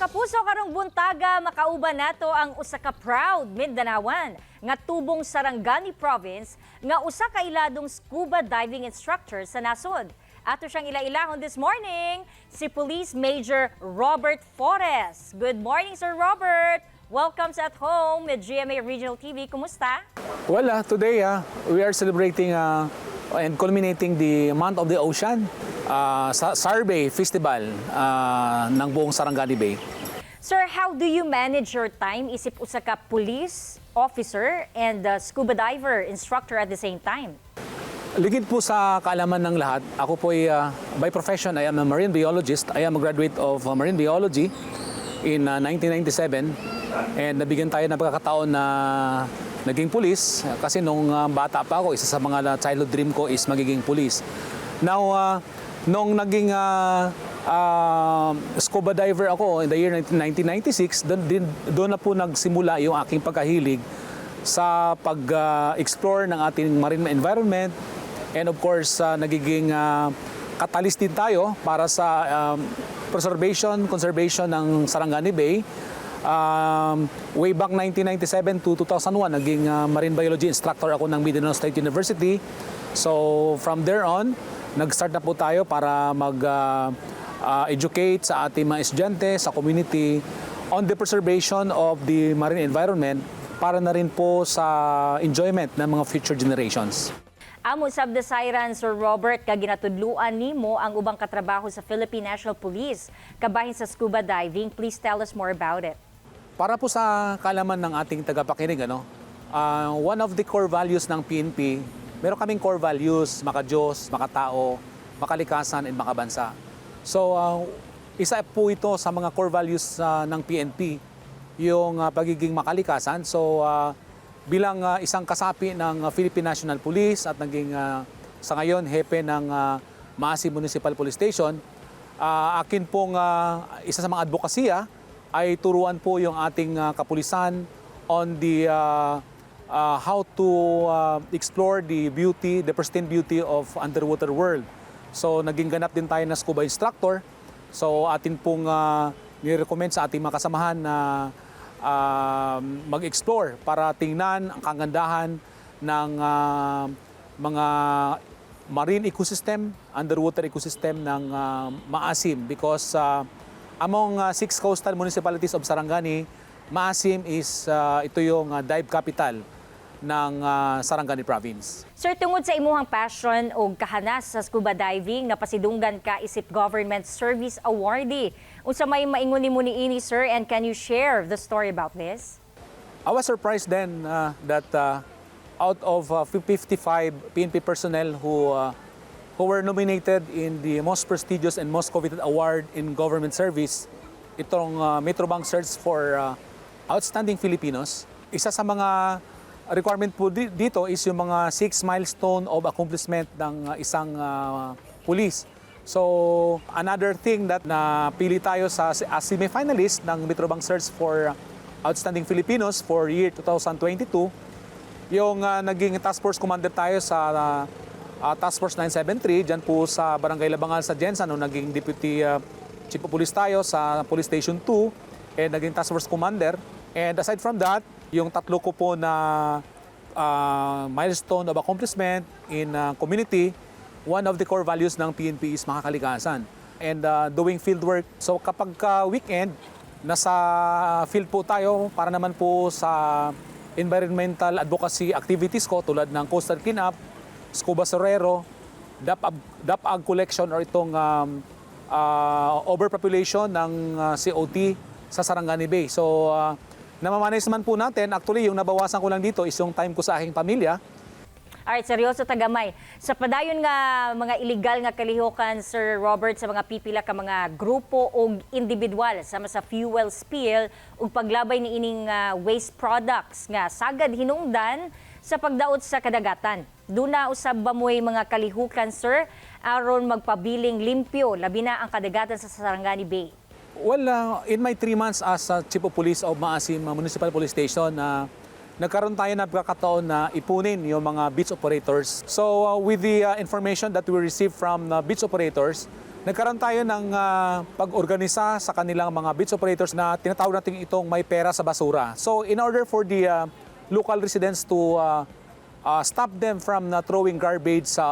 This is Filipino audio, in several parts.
kapuso karong buntaga makauban nato ang usa ka proud Mindanawan nga tubong Sarangani Province nga usa ka iladong scuba diving instructor sa nasod. Ato siyang ila-ilahon this morning, si Police Major Robert Forres. Good morning, Sir Robert. Welcome sa At Home with GMA Regional TV. Kumusta? Well, today we are celebrating and culminating the Month of the Ocean sa Sarbay Festival ng buong Sarangani Bay. Sir, how do you manage your time? Isip usa ka police officer and scuba diver instructor at the same time? Ligid po sa kaalaman ng lahat, ako po ay by profession, I am a marine biologist. I am a graduate of marine biology in 1997 and nabigyan tayo ng pagkakataon na naging pulis kasi nung bata pa ako, isa sa mga childhood dream ko is magiging pulis. Now, nung naging scuba diver ako in the year 1996, doon na po nagsimula yung aking pagkahilig sa pag-explore ng ating marine environment. And of course, nagiging catalyst din tayo para sa conservation ng Sarangani Bay. Way back 1997 to 2001, naging marine biology instructor ako ng Mindanao State University. So from there on, nag-start na po tayo para mag-educate sa ating mga estudyante, sa community on the preservation of the marine environment para na rin po sa enjoyment ng mga future generations. Amo sab the siren, Sir Robert, ka ginatudluan nimo ang ubang katrabaho sa Philippine National Police kabahin sa scuba diving. Please tell us more about it. Para po sa kalaman ng ating tagapakinig, one of the core values ng PNP, meron kaming core values, maka-Diyos, maka-tao, makalikasan, and makabansa. So, isa po ito sa mga core values ng PNP, yung pagiging makalikasan. So, bilang isang kasapi ng Philippine National Police at naging sa ngayon hepe ng Maasim Municipal Police Station, akin pong isa sa mga advokasya ay turuan po yung ating kapulisan on the how to explore the beauty, the pristine beauty of underwater world. So naging ganap din tayo na scuba instructor. So atin pong ni-recommend sa ating mga kasamahan na mag-explore para tingnan ang kagandahan ng mga marine ecosystem, underwater ecosystem ng Maasim because among 6 coastal municipalities of Sarangani, Maasim is ito yung dive capital ng Sarangani Province. Sir, tungod sa imuhang passion o kahanas sa scuba diving, napasidunggan ka isip Government Service Awardee. Unsa may maingon nimo niini, sir, and can you share the story about this? I was surprised then that out of 55 PNP personnel who were nominated in the most prestigious and most coveted award in government service, itong Metrobank Search for Outstanding Filipinos, isa sa mga requirement po dito is yung mga 6 milestone of accomplishment ng isang police. So, another thing that napili tayo as semi-finalist ng Metrobank Search for Outstanding Filipinos for year 2022, yung naging task force commander tayo sa Task Force 973, dyan po sa Barangay Labangal sa Jensan, no, naging Deputy Chief of Police tayo sa Police Station 2, and naging Task Force Commander. And aside from that, yung tatlo ko po na milestone of accomplishment in community, one of the core values ng PNP is makakalikasan and doing field work. So kapag weekend, nasa field po tayo para naman po sa environmental advocacy activities ko tulad ng coastal cleanup, scuba sorero, DAP-AG collection or itong overpopulation ng COT sa Sarangani Bay. So, namamanage naman po natin. Actually, yung nabawasan ko lang dito is yung time ko sa aking pamilya. Alright, seryoso tagamay. Sa padayon nga mga illegal nga kalihukan, Sir Robert, sa mga pipila ka mga grupo o individual sama sa fuel spill ug paglabay ni ining waste products nga sagad hinungdan sa pagdaot sa kadagatan. Duna usab ba mo'y mga kalihukan, sir, aron magpabiling limpyo labi na ang kadagatan sa Sarangani Bay? Well, in my 3 months as Chief of Police of Maasim Municipal Police Station, nagkaroon tayo ng pagkakataon na ipunin yung mga beach operators. So with the information that we received from beach operators, Nagkaroon tayo ng pag-organisa sa kanilang mga beach operators na tinatawag natin itong may pera sa basura. So in order for the local residents to stop them from throwing garbage sa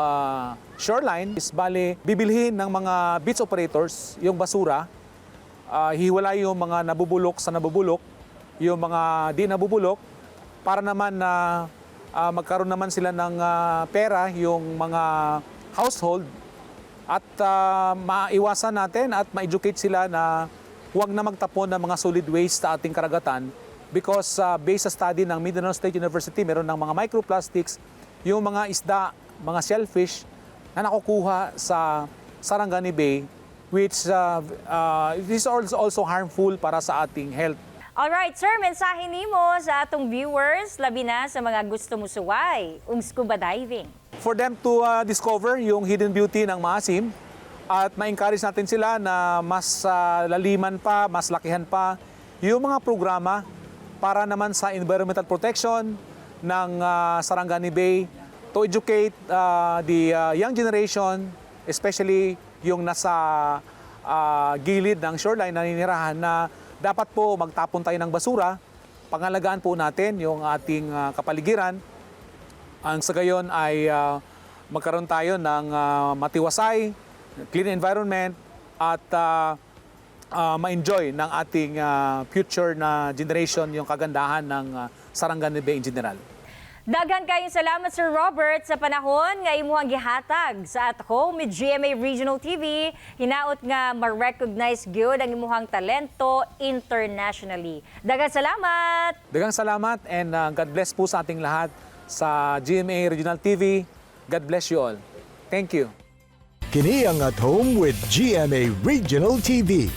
shoreline, is bale bibilhin ng mga beach operators yung basura, hiwalay yung mga nabubulok sa nabubulok, yung mga di nabubulok, para naman na magkaroon naman sila ng pera yung mga household at maiwasan natin at ma-educate sila na huwag na magtapon ng mga solid waste sa ating karagatan because based sa study ng Mindanao State University, meron ng mga microplastics, yung mga isda, mga shellfish na nakukuha sa Sarangani Bay, which is also harmful para sa ating health. Alright, sir, mensahe nimo sa atong viewers, labi na sa mga gusto mo suway, scuba diving. For them to discover yung hidden beauty ng Maasim at ma-encourage natin sila na mas laliman pa, mas lakihan pa yung mga programa para naman sa environmental protection ng Sarangani Bay, to educate the young generation, especially yung nasa gilid ng shoreline na ninirahan, na dapat po magtapon tayo ng basura, pangalagaan po natin yung ating kapaligiran. Ang sa gayon ay magkaroon tayo ng matiwasay, clean environment at ma-enjoy ng ating future na generation yung kagandahan ng Sarangani Bay in general. Daghan kayong salamat, Sir Robert, sa panahon nga imuhang gihatag sa At Home with GMA Regional TV. Hinaot nga ma-recognize gyud ang imuhang talento internationally. Daghang salamat! Daghang salamat and God bless po sa ating lahat sa GMA Regional TV. God bless you all. Thank you. Kini ang At Home with GMA Regional TV.